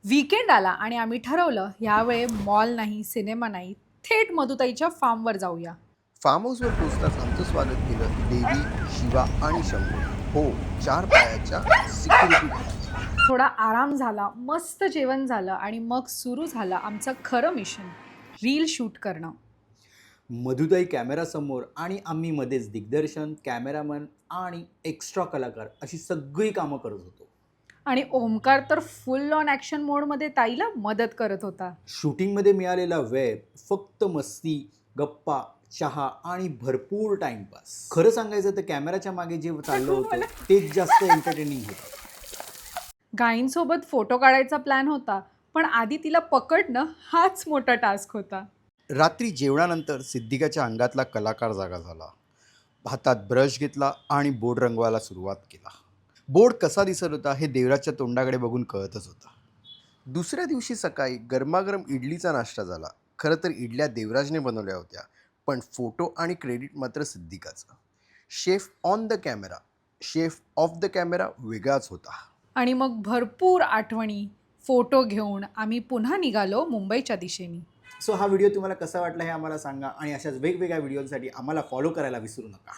Weekend आला आणि आम्ही ठरवलं यावेळी मॉल नाही, सिनेमा नाही, थेट मधुताईच्या फार्मवर जाऊया. फार्म हाऊसवर पोचताच आमचं स्वागत केलं देवी, शिवा आणि शंभू. हो, 4 पायाच्या सिक्युरिटी गार्डने. थोडा आराम झाला, मस्त जेवण झालं आणि मग सुरू झालं आमचं खरं मिशन, रील शूट करणं. मधुताई कॅमेरासमोर आणि आम्ही मध्येच दिग्दर्शन, कॅमेरामन आणि एक्स्ट्रा कलाकार अशी सगळी कामं करत होतो. आणि ओमकार तर फुल ऑन ॲक्शन मोडमध्ये ताईला मदत करत होता. शूटिंगमध्ये मिळालेला वेळ फक्त मस्ती, गप्पा, चहा आणि भरपूर टाइमपास. खरं सांगायचं तर कॅमेराच्या मागे जे चाललं होतं तेच जास्त एंटरटेनिंग होतं. गाईंसोबत फोटो काढायचा प्लॅन होता, पण आधी तिला पकडणं हाच मोठा टास्क होता. रात्री जेवणानंतर सिद्धिकाच्या अंगातला कलाकार जागा झाला. हातात ब्रश घेतला आणि बोर्ड रंगवायला सुरुवात केला. बोर्ड कसा दिसत होता हे देवराजच्या तोंडाकडे बघून कळतच होतं. दुसऱ्या दिवशी सकाळी गरमागरम इडलीचा नाश्ता झाला. खरं तर इडल्या देवराजने बनवल्या होत्या, पण फोटो आणि क्रेडिट मात्र सिद्धिकाचं. Chef on the camera, chef off the camera वेगळाच होता. आणि मग भरपूर आठवणी, फोटो घेऊन आम्ही पुन्हा निघालो मुंबईच्या दिशेने. सो हा व्हिडिओ तुम्हाला कसा वाटला हे आम्हाला सांगा आणि अशाच वेगवेगळ्या व्हिडिओसाठी आम्हाला फॉलो करायला विसरू नका.